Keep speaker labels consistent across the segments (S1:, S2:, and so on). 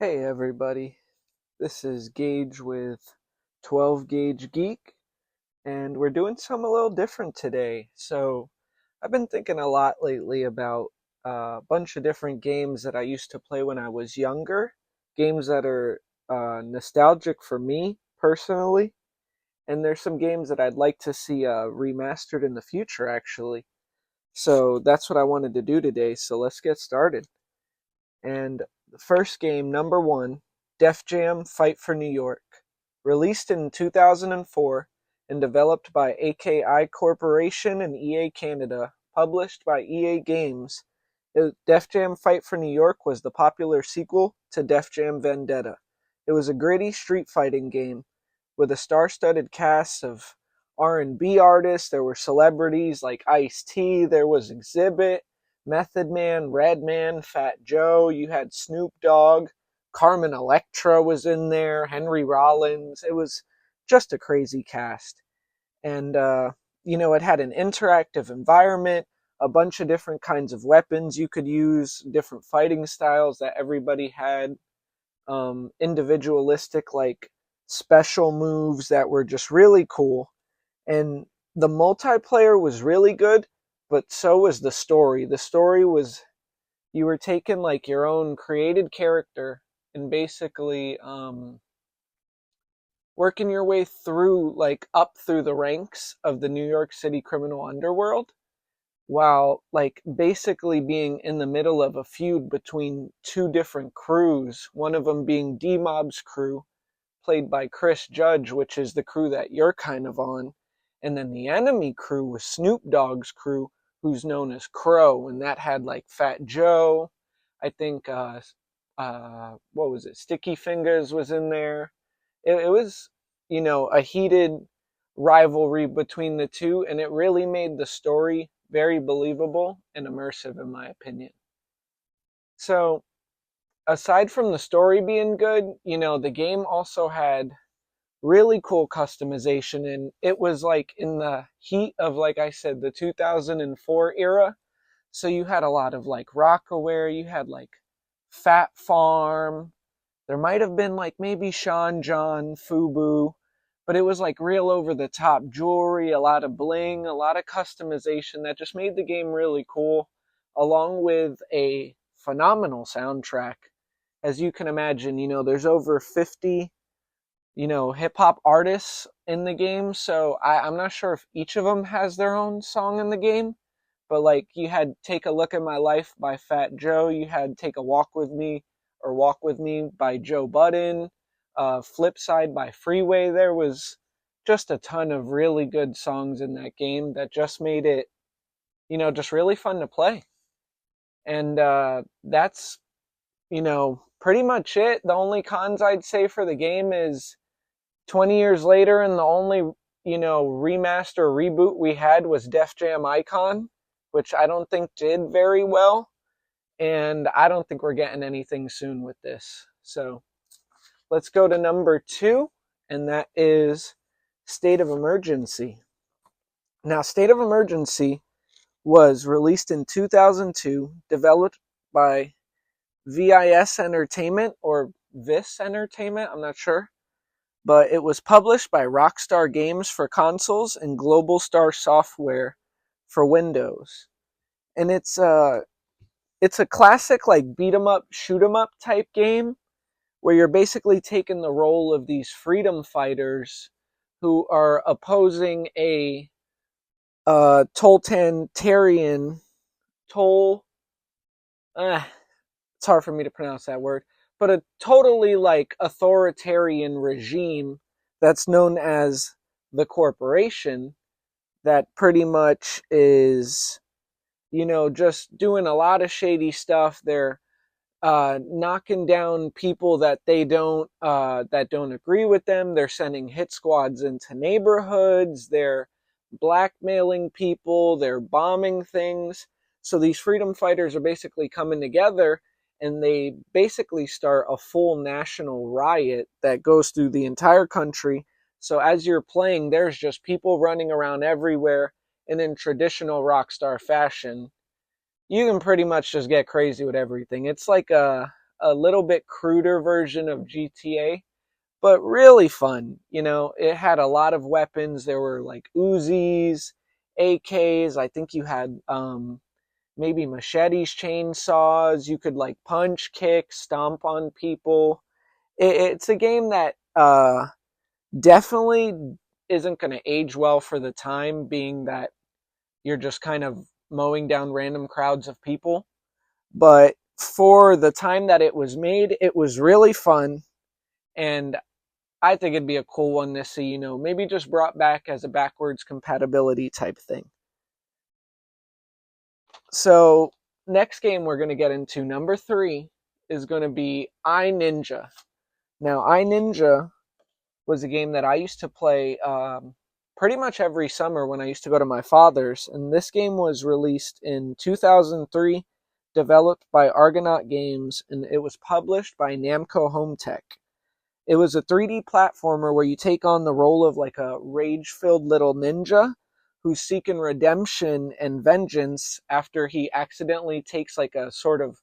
S1: Hey everybody, this is Gage with 12 Gauge Geek, and we're doing something a little different today. So, I've been thinking a lot lately about a bunch of different games that I used to play when I was younger, games that are nostalgic for me personally, and there's some games that I'd like to see remastered in the future actually. So, that's what I wanted to do today, so let's get started. And the first game, number one, Def Jam Fight for New York. Released in 2004 and developed by AKI Corporation and EA Canada, published by EA Games, Def Jam Fight for New York was the popular sequel to Def Jam Vendetta. It was a gritty street fighting game with a star-studded cast of R&B artists. There were celebrities like Ice-T, there was Exhibit, Method Man, Redman, Fat Joe, you had Snoop Dogg, Carmen Electra was in there, Henry Rollins. It was just a crazy cast. And, it had an interactive environment, a bunch of different kinds of weapons you could use, different fighting styles that everybody had, individualistic, like, special moves that were just really cool. And the multiplayer was really good, but so was the story. The story was, you were taking like your own created character and basically working your way through, like, up through the ranks of the New York City criminal underworld, while like basically being in the middle of a feud between two different crews, one of them being D-Mob's crew, played by Chris Judge, which is the crew that you're kind of on, and then the enemy crew was Snoop Dogg's crew, who's known as Crow, and that had like Fat Joe, I think, what was it, Sticky Fingers was in there. It was, a heated rivalry between the two, and it really made the story very believable and immersive, in my opinion. So, aside from the story being good, the game also had really cool customization, and it was like in the heat of, like I said, the 2004 era. So you had a lot of like Rockaware, you had like Fat Farm, there might have been like maybe Sean John, Fubu, but it was like real over the top jewelry, a lot of bling, a lot of customization that just made the game really cool, along with a phenomenal soundtrack. As you can imagine, there's over 50, hip hop artists in the game. So I'm not sure if each of them has their own song in the game, but like you had Take a Look at My Life by Fat Joe, you had Take a Walk with Me or Walk with Me by Joe Budden, Flipside by Freeway. There was just a ton of really good songs in that game that just made it, just really fun to play. And that's, pretty much it. The only cons I'd say for the game is 20 years later, and the only, remaster reboot we had was Def Jam Icon, which I don't think did very well. And I don't think we're getting anything soon with this. So let's go to number two, and that is State of Emergency. Now, State of Emergency was released in 2002, developed by VIS Entertainment or VIS Entertainment, I'm not sure. But it was published by Rockstar Games for consoles and Global Star Software for Windows. And it's a classic like beat 'em up, shoot 'em up type game where you're basically taking the role of these freedom fighters who are opposing a totalitarian toll. It's hard for me to pronounce that word, but a totally like authoritarian regime that's known as the corporation, that pretty much is, just doing a lot of shady stuff. They're knocking down people that that don't agree with them. They're sending hit squads into neighborhoods. They're blackmailing people. They're bombing things. So these freedom fighters are basically coming together, and they basically start a full national riot that goes through the entire country. So as you're playing, there's just people running around everywhere, and in traditional Rockstar fashion, you can pretty much just get crazy with everything. It's like a a little bit cruder version of GTA, but really fun. You know, it had a lot of weapons. There were like Uzis, AKs. I think you had maybe machetes, chainsaws. You could like punch, kick, stomp on people. It's a game that definitely isn't going to age well for the time, being that you're just kind of mowing down random crowds of people. But for the time that it was made, it was really fun. And I think it'd be a cool one to see, you know, maybe just brought back as a backwards compatibility type thing. So, next game we're going to get into, number 3, is going to be iNinja. Now, iNinja was a game that I used to play pretty much every summer when I used to go to my father's. And this game was released in 2003, developed by Argonaut Games, and it was published by Namco Home Tech. It was a 3D platformer where you take on the role of like a rage-filled little ninja who's seeking redemption and vengeance after he accidentally takes like a sort of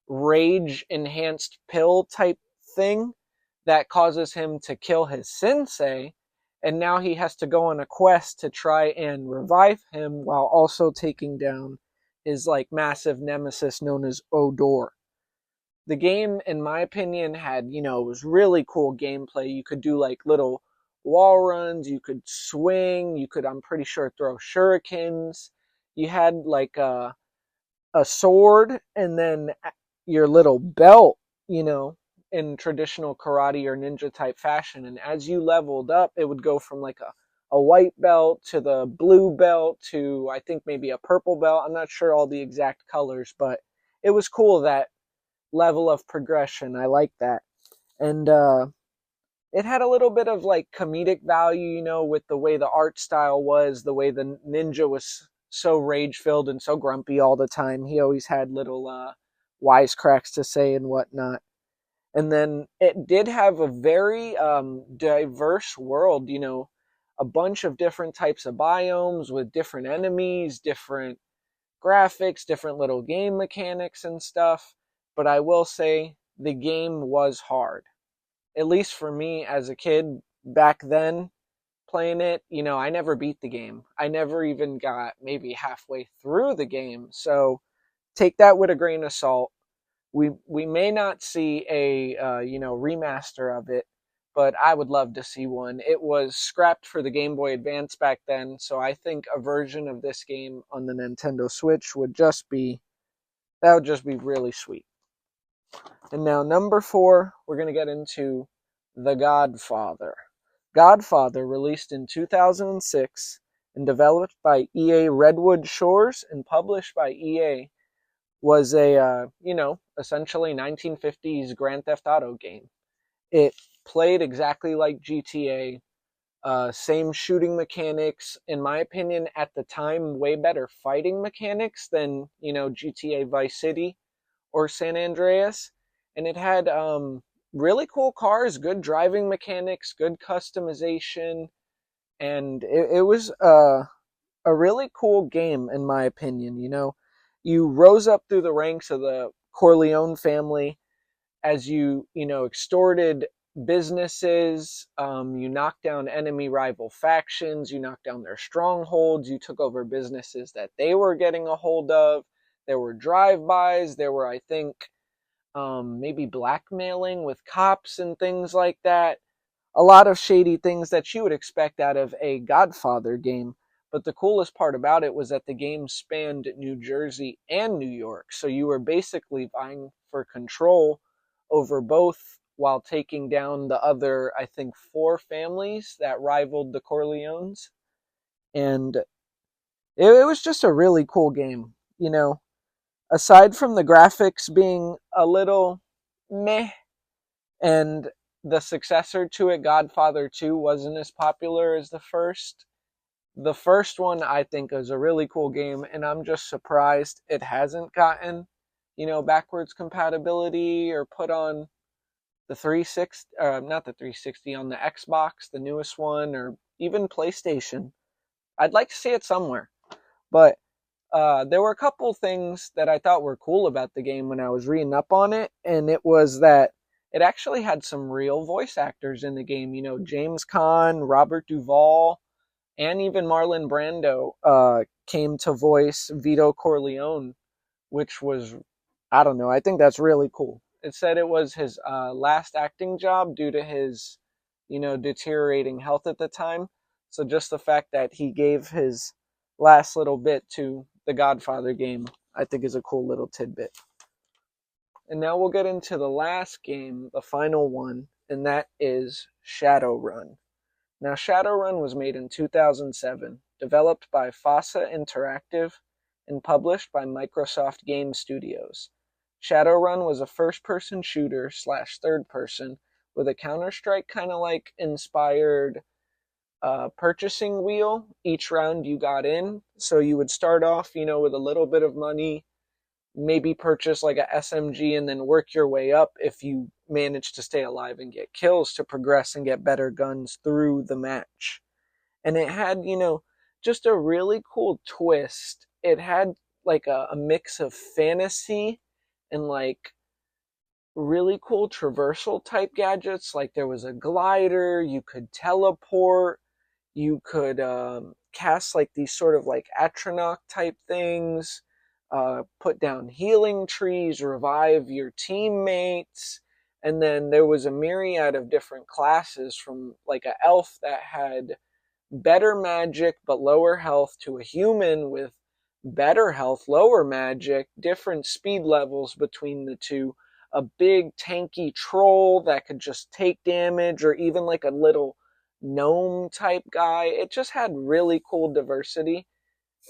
S1: rage-enhanced pill type thing that causes him to kill his sensei, and now he has to go on a quest to try and revive him while also taking down his like massive nemesis known as Odor. The game, in my opinion, had, you know, it was really cool gameplay. You could do like little wall runs, you could swing, you could, I'm pretty sure, throw shurikens. You had like a sword and then your little belt, you know, in traditional karate or ninja type fashion. And as you leveled up, it would go from like a white belt to the blue belt to, I think, maybe a purple belt. I'm not sure all the exact colors, but it was cool, that level of progression. I like that. And it had a little bit of like comedic value, you know, with the way the art style was, the way the ninja was so rage filled and so grumpy all the time. He always had little wisecracks to say and whatnot. And then it did have a very diverse world, you know, a bunch of different types of biomes with different enemies, different graphics, different little game mechanics and stuff. But I will say the game was hard. At least for me as a kid back then playing it, you know, I never beat the game. I never even got maybe halfway through the game. So take that with a grain of salt. We may not see a you know, remaster of it, but I would love to see one. It was scrapped for the Game Boy Advance back then, so I think a version of this game on the Nintendo Switch would just be really sweet. And now number 4, we're going to get into The Godfather. Godfather, released in 2006 and developed by EA Redwood Shores and published by EA, was a, you know, essentially 1950s Grand Theft Auto game. It played exactly like GTA, same shooting mechanics, in my opinion, at the time, way better fighting mechanics than, you know, GTA Vice City or San Andreas. And it had really cool cars, good driving mechanics, good customization, and it was a really cool game, in my opinion. You know, you rose up through the ranks of the Corleone family as you know, extorted businesses, you knocked down enemy rival factions, you knocked down their strongholds, you took over businesses that they were getting a hold of. There were drive-bys, there were, I think, maybe blackmailing with cops and things like that. A lot of shady things that you would expect out of a Godfather game. But the coolest part about it was that the game spanned New Jersey and New York. So you were basically vying for control over both while taking down the other, I think, 4 families that rivaled the Corleones. And it was just a really cool game. You know, aside from the graphics being a little meh, and the successor to it, Godfather 2, wasn't as popular as the first. The first one, I think, is a really cool game, and I'm just surprised it hasn't gotten, you know, backwards compatibility or put on the 360, not the 360, on the Xbox, the newest one, or even PlayStation. I'd like to see it somewhere. But There were a couple things that I thought were cool about the game when I was reading up on it, and it was that it actually had some real voice actors in the game. You know, James Caan, Robert Duvall, and even Marlon Brando came to voice Vito Corleone, which was, I don't know, I think that's really cool. It said it was his last acting job due to his, deteriorating health at the time. So just the fact that he gave his last little bit to the Godfather game, I think is a cool little tidbit. And now we'll get into the last game, the final one, and that is Shadowrun. Now, Shadowrun was made in 2007, developed by FASA Interactive, and published by Microsoft Game Studios. Shadowrun was a first-person shooter slash third-person with a Counter-Strike kind of like inspired purchasing wheel each round you got in. So you would start off, with a little bit of money, maybe purchase like a SMG and then work your way up if you manage to stay alive and get kills to progress and get better guns through the match. And it had, just a really cool twist. It had like a mix of fantasy and like really cool traversal type gadgets. Like there was a glider, you could teleport, you could cast like these sort of like atronach type things, put down healing trees, revive your teammates. And then there was a myriad of different classes, from like an elf that had better magic but lower health to a human with better health, lower magic, different speed levels between the two, a big tanky troll that could just take damage, or even like a little gnome type guy. It just had really cool diversity,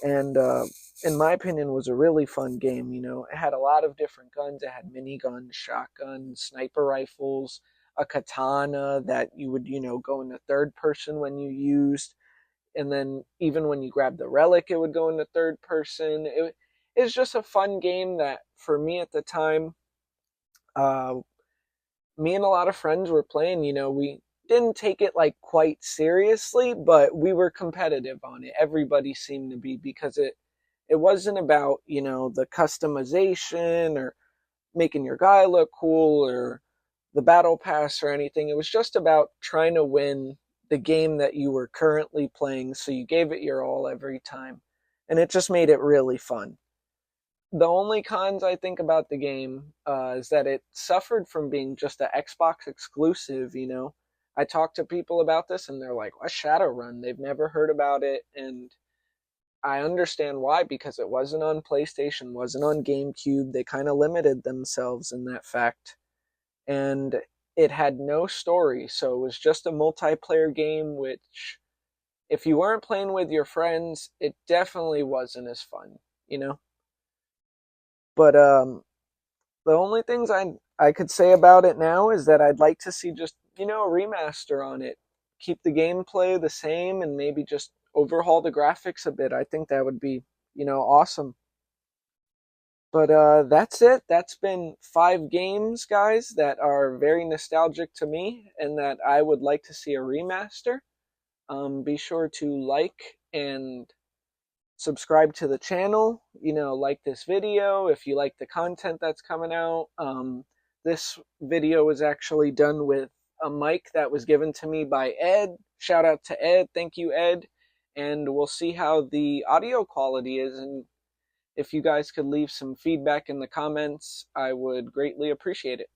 S1: and in my opinion was a really fun game. It had a lot of different guns. It had miniguns, shotguns, sniper rifles, a katana that you would go into third person when you used, and then even when you grabbed the relic it would go into third person. It's just a fun game that for me at the time, uh, me and a lot of friends were playing. We didn't take it like quite seriously, but we were competitive on it. Everybody seemed to be, because it wasn't about the customization or making your guy look cool or the battle pass or anything. It was just about trying to win the game that you were currently playing, so you gave it your all every time, and it just made it really fun. The only cons I think about the game is that it suffered from being just an Xbox exclusive. I talked to people about this and they're like, "What's Shadowrun?" They've never heard about it, and I understand why, because it wasn't on PlayStation, wasn't on GameCube. They kind of limited themselves in that fact, and it had no story, so it was just a multiplayer game, which if you weren't playing with your friends, it definitely wasn't as fun, you know? But the only things I could say about it now is that I'd like to see just, a remaster on it. Keep the gameplay the same and maybe just overhaul the graphics a bit. I think that would be, awesome. But that's it. That's been 5 games, guys, that are very nostalgic to me and that I would like to see a remaster. Be sure to like and subscribe to the channel. Like this video if you like the content that's coming out. This video was actually done with a mic that was given to me by Ed. Shout out to Ed. Thank you, Ed. And we'll see how the audio quality is. And if you guys could leave some feedback in the comments, I would greatly appreciate it.